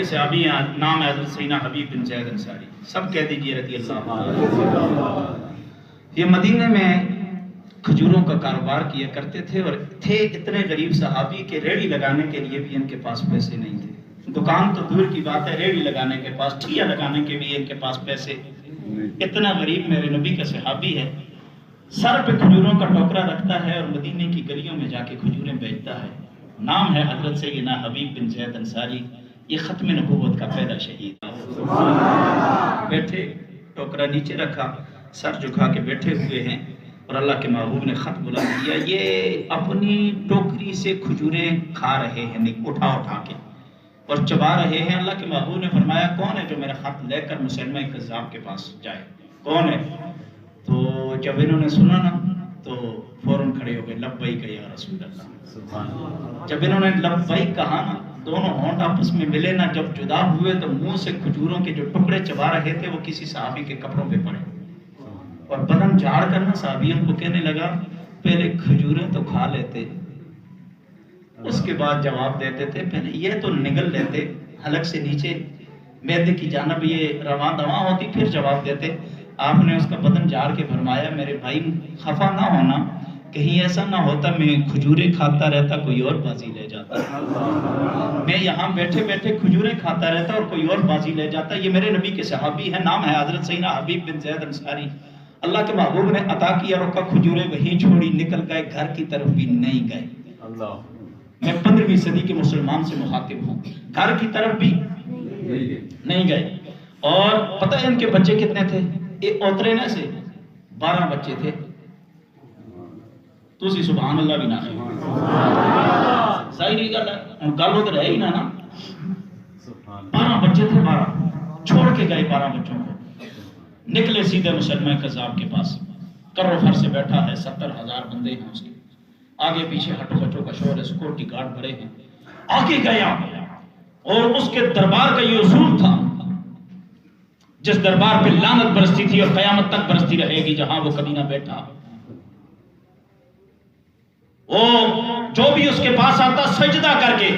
کے صحابی ہیں، نام ہے حضرت سیدنا حبیب بن زید انصاری، سب کہہ دیجئے رضی اللہ عنہ۔ یہ مدینے میں کھجوروں کا کاروبار کیا کرتے تھے، اور تھے اتنے غریب صحابی کہ ریڑھی لگانے کے لیے بھی ان کے پاس پیسے نہیں تھے۔ دکان تو دور کی بات ہے، ریڑھی لگانے کے پاس، ٹھیا لگانے کے بھی ان کے پاس پیسے۔ اتنا غریب میرے نبی کا صحابی ہے، سر پہ کھجوروں کا ٹوکرا رکھتا ہے اور مدینے کی گلیوں میں جا کے کھجوریں بیچتا ہے۔ نام ہے حضرت سیدنا حبیب بن زید انصاری، یہ ختم نبوت کا پہلا شہید۔ بیٹھے، ٹوکرا نیچے رکھا، سر جھکا کے بیٹھے ہوئے ہیں، اور اللہ کے محبوب نے خط بلا دیا، یہ اپنی ٹوکری سے کھجوریں کھا رہے ہیں اٹھا اٹھا کے اور چبا رہے ہیں۔ اللہ کے محبوب نے فرمایا کون ہے جو میرا خط لے کر مسلمہ کذاب کے پاس جائے، کون ہے؟ تو جب انہوں نے سنا نا تو فوراً کھڑے ہو گئے، لبیک یا رسول اللہ۔ جب انہوں نے لبیک کہا نا، دونوں ہونٹ آپس میں ملے نا، جب جدا ہوئے تو منہ سے کھجوروں کے جو ٹکڑے چبا رہے تھے وہ کسی صحابی کے کپڑوں پہ پڑے، اور بدن جھاڑ کر نا صحابیوں کو کہنے لگا پہلے کھجوریں تو کھا لیتے، اس کے بعد جواب دیتے تھے، پہلے یہ تو نگل لیتے حلق سے نیچے معدے کی جانب یہ رواں دواں ہوتی، پھر جواب دیتے۔ آپ نے اس کا بدن جھاڑ کے فرمایا میرے بھائی خفا نہ ہونا، کہیں ایسا نہ ہوتا میں کھجوریں کھاتا رہتا کوئی اور بازی لے جاتا، میں یہاں بیٹھے بیٹھے کھجوریں کھاتا رہتا اور کوئی اور بازی لے جاتا۔ یہ میرے نبی کے صحابی ہیں، نام ہے حضرت سیدنا حبیب بن زید انصاری۔ اللہ کے محبوب نے عطا کیا، رکا کھجوریں وہیں چھوڑی، نکل گئے، گھر کی طرف بھی نہیں گئے۔ میں 15ویں صدی کے مسلمان سے مخاطب ہوں، گھر کی طرف بھی نہیں گئے۔ اور پتہ ہے ان کے بچے کتنے تھے؟ ایک اوترے نے سے 12 بچے تھے۔ تو اسی سبحان اللہ بھی نہ ظاہری گل ہے، گل ادھر ہے ہی نا 12 بچے تھے، 12 چھوڑ کے گئے، 12 بچوں کو نکلے سیدھے مسلمہ کذاب کے پاس۔ کرو فر سے بیٹھا ہے، 70,000 بندے ہیں اس کے، آگے پیچھے ہٹو بچوں کا شور ہے، سیکورٹی گارڈ بھرے ہیں۔ آگے گیا اور اس کے دربار کا یہ اصول تھا، جس دربار پہ لعنت برستی تھی اور قیامت تک برستی رہے گی، جہاں وہ کبھی نہ بیٹھا، وہ جو بھی اس کے پاس آتا سجدہ کر کے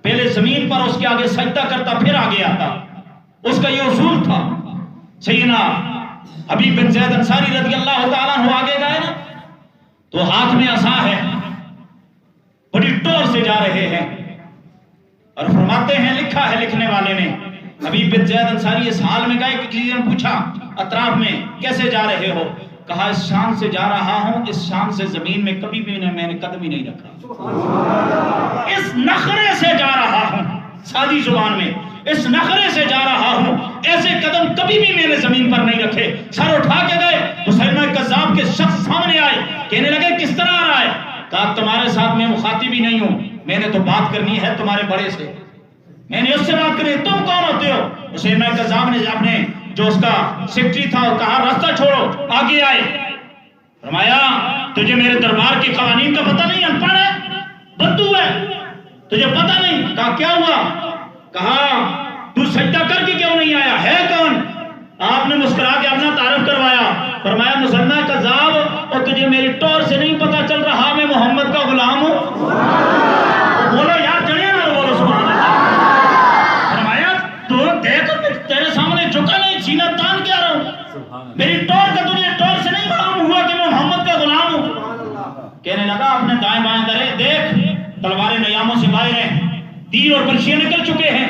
پہلے زمین پر اس کے آگے سجدہ کرتا پھر آگے آتا، اس کا یہ اصول تھا۔ سیدنا حبیب بن زید انصاری رضی اللہ تعالیٰ عنہ آگے گئے نا تو ہاتھ میں عصا ہے، بڑی ٹور سے جا رہے ہیں، اور فرماتے ہیں، لکھا ہے لکھنے والے نے، حبیب بن زید انصاری اس حال میں گئے کہ کسی نے پوچھا اطراف میں کیسے جا رہے ہو؟ کہا اس شان سے جا رہا ہوں، اس شان سے زمین میں کبھی بھی میں نے قدم ہی نہیں رکھا، اس نخرے سے جا رہا ہوں، سادی زبان میں اس نخرے سے جا رہا ہوں، ایسے قدم کبھی بھی میں نے زمین پر نہیں رکھے۔ سر اٹھا کے گئے، مسلمہ کذاب کے شخص سامنے آئے، کہنے لگے کس طرح آ رہا ہے؟ کہا تمہارے ساتھ میں مخاطب ہی نہیں ہوں، میں نے تو بات کرنی ہے تمہارے بڑے سے، میں نے اس سے بات کرنی ہے، تم کون ہوتے ہو؟ مسلمہ کذاب نے اپنے جو اس کا سیکرٹری تھا وہ کہا راستہ چھوڑو، آگے آئے، فرمایا تجھے میرے دربار کے قوانین کا پتہ نہیں، ان پڑھ ہے، بدو ہے، تجھے پتہ نہیں؟ کہا کیا ہوا؟ کہا تو سجدہ کر کے کیوں نہیں آیا ہے کون؟ آپ نے مسکرا کے اپنا تعارف کروایا، فرمایا مسلمہ کذاب، اور تجھے میری ٹور سے نہیں پتہ چل رہا میں محمد کا غلام ہوں؟ بولو یار جڑے نہ بولو سبحان اللہ۔ فرمایا تو دیکھ تیرے سامنے جھکا نہیں، سینہ تان کے آ رہا ہوں، میری ٹور کا تجھے ٹور سے نہیں معلوم ہوا کہ میں محمد کا غلام ہوں؟ کہنے لگا اپنے دائیں بائیں درے دیکھ، تلواریں نیاموں سے باہر ہیں، تیر اور برچیاں نکل چکے ہیں،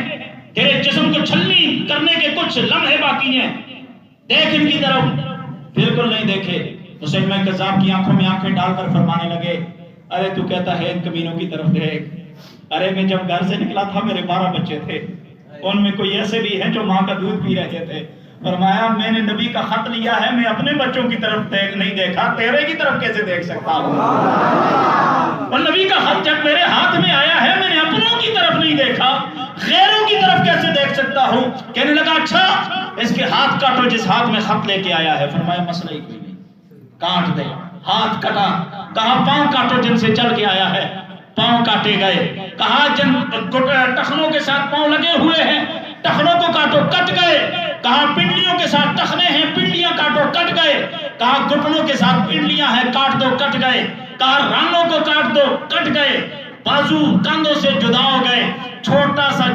تیرے جسم کو چھلنی کرنے کے کچھ لمحے باقی ہیں، دیکھ ان کی طرف۔ بالکل نہیں دیکھے۔ مسلمہ کذاب کی آنکھوں میں آنکھیں ڈال کر فرمانے لگے ارے تو کہتا ہے ان کمینوں کی طرف دیکھ، ارے میں جب گھر سے نکلا تھا میرے 12 بچے تھے، ان میں کوئی ایسے بھی ہیں جو ماں کا دودھ پی رہے تھے۔ فرمایا میں نے نبی کا خط لیا ہے، میں اپنے بچوں کی طرف نہیں دیکھا، تیرے کی طرف کیسے دیکھ سکتا ہوں؟ اور نبی کا خط جب میرے ہاتھ میں آیا ہے میں نے اپنوں کی طرف نہیں دیکھا، غیروں کی طرف کیسے دیکھ سکتا ہوں؟ کہنے لگا اچھا اس کے ہاتھ کاٹو جس ہاتھ میں خط لے کے آیا ہے۔ فرمایا مسئلہ ہی کوئی نہیں، کاٹ دے۔ ہاتھ کٹا، کہا پاؤں کاٹو جن سے چل کے آیا ہے، پاؤں کاٹے گئے۔ کہا جن ٹخنوں کے ساتھ پاؤں لگے ہوئے ہیں ٹخنوں کو کاٹو، کٹ گئے۔ کہا پنڈلیوں کے ساتھ ٹخنے ہیں، پنڈلیاں کاٹو، کٹ گئے۔ کہا گھٹنوں کے ساتھ پنڈلیاں ہیں، کاٹ دو، کٹ گئے۔ کہا رانوں کو کاٹ دو، کٹ گئے۔ بازو کاندھوں سے جدا ہو گئے، چھوٹا سا